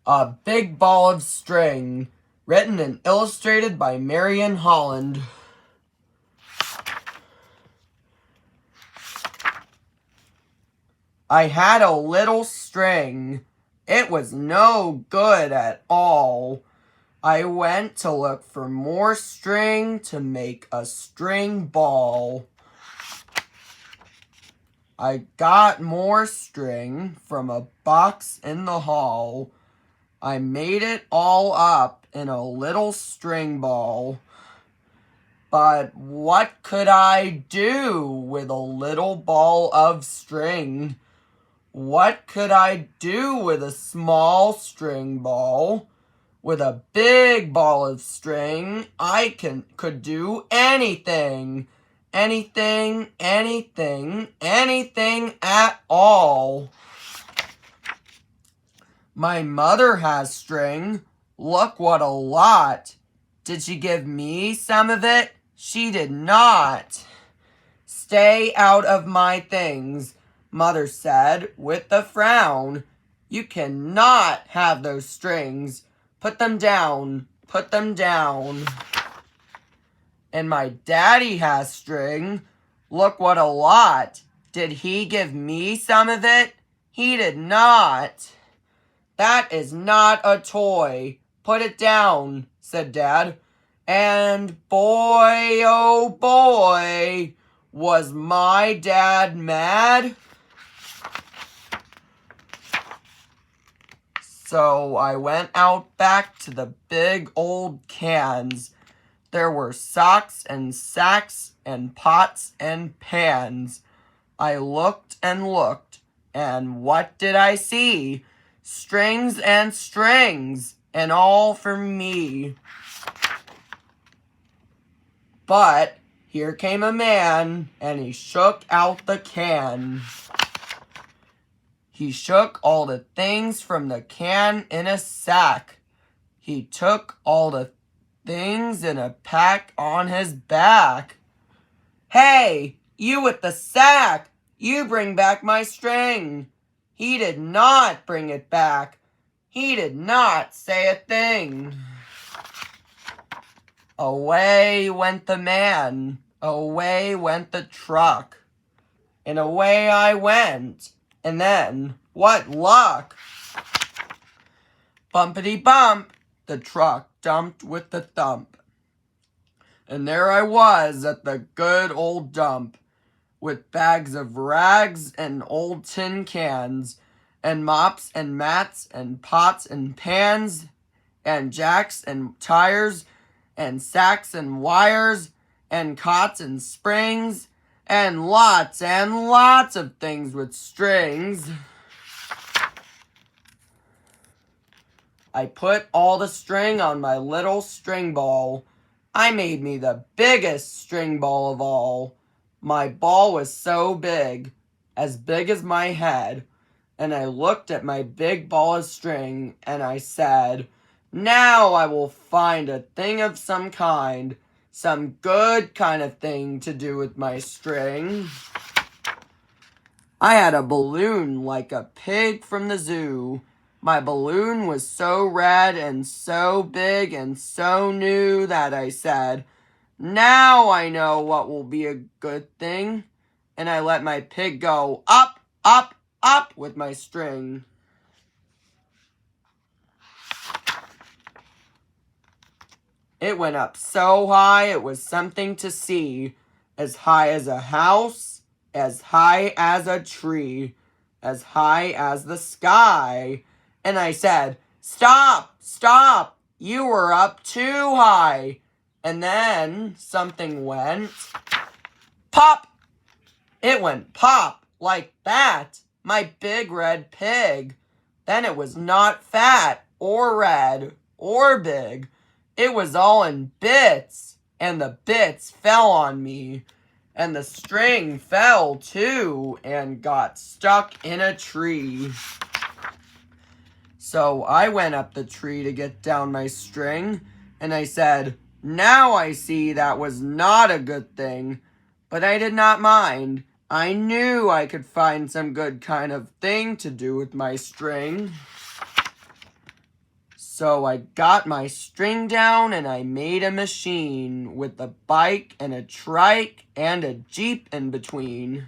A Big Ball of String, written and illustrated by Marion Holland. I had a little string. It was no good at all. I went to look for more string to make a string ball. I got more string from a box in the hall. I made it all up in a little string ball. But what could I do with a little ball of string? What could I do with a small string ball? With a big ball of string, I could do anything. Anything, anything, anything at all. My mother has string. Look what a lot. Did she give me some of it? She did not. Stay out of my things, Mother said with a frown. You cannot have those strings. Put them down. Put them down. And my daddy has string. Look what a lot. Did he give me some of it? He did not. That is not a toy. Put it down, said Dad. And boy, oh boy, was my dad mad? So I went out back to the big old cans. There were socks and sacks and pots and pans. I looked and looked, and what did I see? Strings and strings, and all for me. But here came a man, and he shook out the can. He shook all the things from the can in a sack. He took all the things in a pack on his back. Hey, you with the sack, you bring back my string. He did not bring it back. He did not say a thing. Away went the man. Away went the truck. And away I went. And then, what luck! Bumpity bump, the truck dumped with the thump. And there I was at the good old dump, with bags of rags and old tin cans, and mops and mats and pots and pans, and jacks and tires, and sacks and wires, and cots and springs, and lots of things with strings. I put all the string on my little string ball. I made me the biggest string ball of all. My ball was so big as my head, and I looked at my big ball of string, and I said, now I will find a thing of some kind, some good kind of thing to do with my string. I had a balloon like a pig from the zoo. My balloon was so red and so big and so new that I said, now I know what will be a good thing. And I let my pig go up, up, up with my string. It went up so high it was something to see. As high as a house, as high as a tree, as high as the sky. And I said, stop, stop, you were up too high. And then something went pop. It went pop like that, my big red pig. Then it was not fat or red or big. It was all in bits, and the bits fell on me. And the string fell too and got stuck in a tree. So I went up the tree to get down my string, and I said, now I see that was not a good thing. But I did not mind. I knew I could find some good kind of thing to do with my string. So I got my string down and I made a machine with a bike and a trike and a Jeep in between.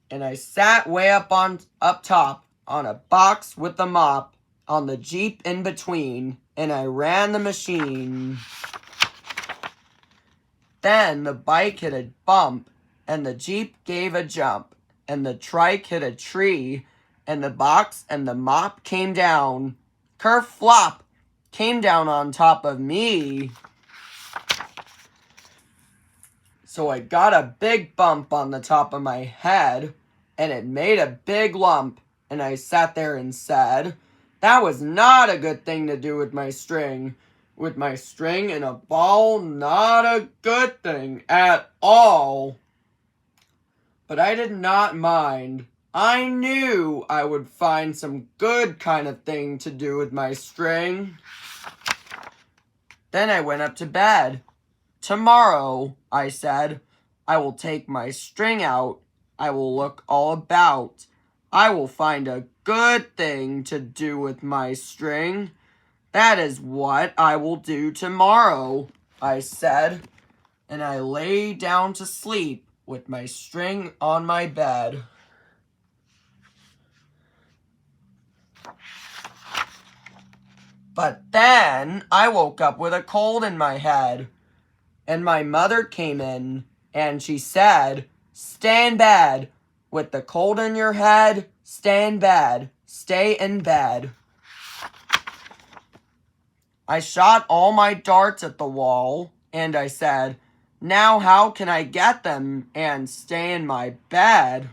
And I sat way up top on a box with a mop on the Jeep in between, and I ran the machine. Then the bike hit a bump, and the Jeep gave a jump, and the trike hit a tree, and the box and the mop came down. Kerflop! Came down on top of me. So I got a big bump on the top of my head, and it made a big lump, and I sat there and said, that was not a good thing to do with my string. With my string and a ball, not a good thing at all. But I did not mind. I knew I would find some good kind of thing to do with my string. Then I went up to bed. Tomorrow, I said, I will take my string out. I will look all about. I will find a good thing to do with my string. That is what I will do tomorrow, I said, and I lay down to sleep with my string on my bed. But then I woke up with a cold in my head, and my mother came in, and she said, stay in bed. With the cold in your head, stay in bed. Stay in bed. I shot all my darts at the wall, and I said, now how can I get them and stay in my bed?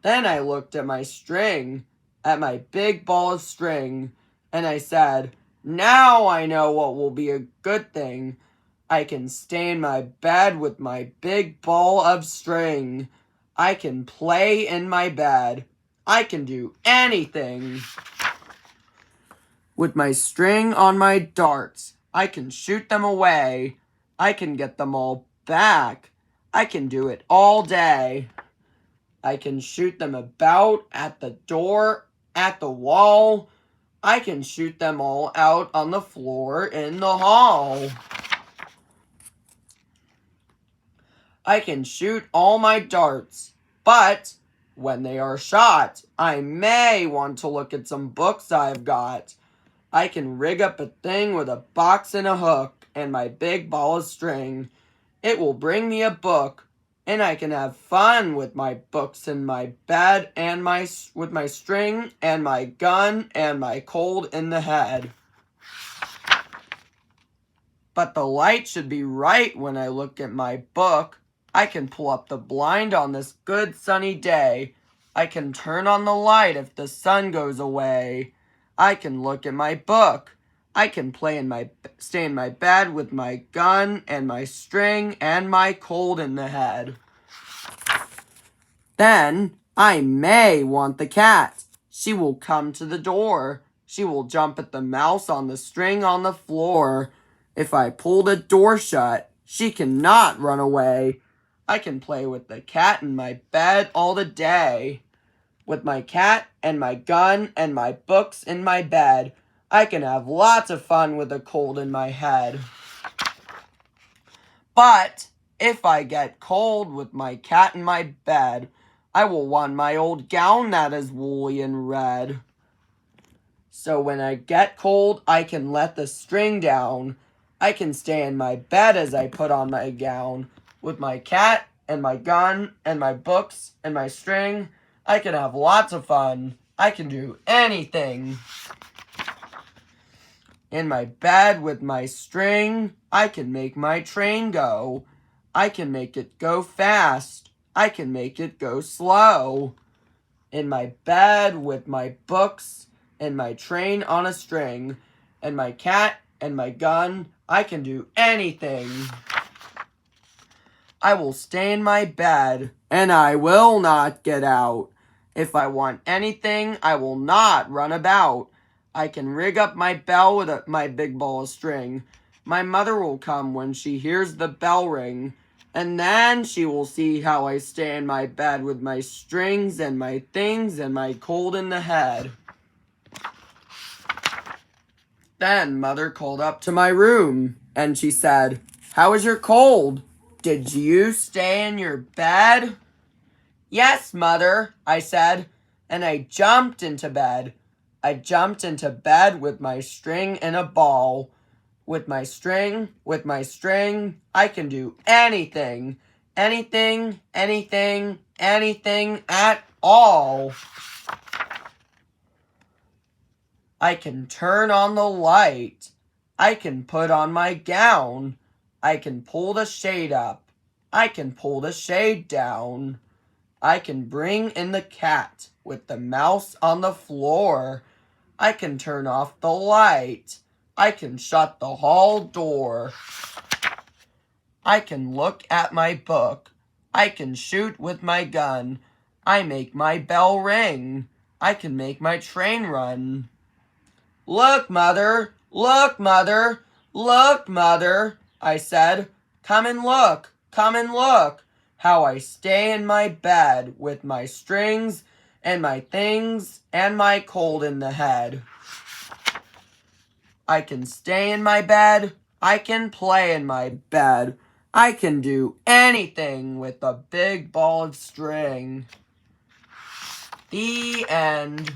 Then I looked at my string, at my big ball of string, and I said, now I know what will be a good thing. I can stay in my bed with my big ball of string. I can play in my bed. I can do anything. With my string on my darts, I can shoot them away. I can get them all back. I can do it all day. I can shoot them about at the door, at the wall. I can shoot them all out on the floor in the hall. I can shoot all my darts, but when they are shot, I may want to look at some books I've got. I can rig up a thing with a box and a hook and my big ball of string. It will bring me a book, and I can have fun with my books in my bed and with my string and my gun and my cold in the head. But the light should be right when I look at my book. I can pull up the blind on this good sunny day. I can turn on the light if the sun goes away. I can look at my book. I can stay in my bed with my gun and my string and my cold in the head. Then I may want the cat. She will come to the door. She will jump at the mouse on the string on the floor. If I pull the door shut, she cannot run away. I can play with the cat in my bed all the day. With my cat and my gun and my books in my bed, I can have lots of fun with a cold in my head. But if I get cold with my cat in my bed, I will want my old gown that is woolly and red. So when I get cold, I can let the string down. I can stay in my bed as I put on my gown. With my cat and my gun and my books and my string, I can have lots of fun. I can do anything. In my bed with my string, I can make my train go. I can make it go fast. I can make it go slow. In my bed with my books and my train on a string, and my cat and my gun, I can do anything. I will stay in my bed, and I will not get out. If I want anything, I will not run about. I can rig up my bell with my big ball of string. My mother will come when she hears the bell ring. And then she will see how I stay in my bed with my strings and my things and my cold in the head. Then Mother called up to my room, and she said, "How is your cold? Did you stay in your bed?" "Yes, Mother," I said, and I jumped into bed. I jumped into bed with my string in a ball. With my string, I can do anything. Anything, anything, anything at all. I can turn on the light. I can put on my gown. I can pull the shade up. I can pull the shade down. I can bring in the cat with the mouse on the floor. I can turn off the light. I can shut the hall door. I can look at my book. I can shoot with my gun. I make my bell ring. I can make my train run. "Look, Mother! Look, Mother! Look, Mother!" I said. Come and look! Come and look! How I stay in my bed with my strings and my things and my cold in the head. I can stay in my bed. I can play in my bed. I can do anything with a big ball of string. The end.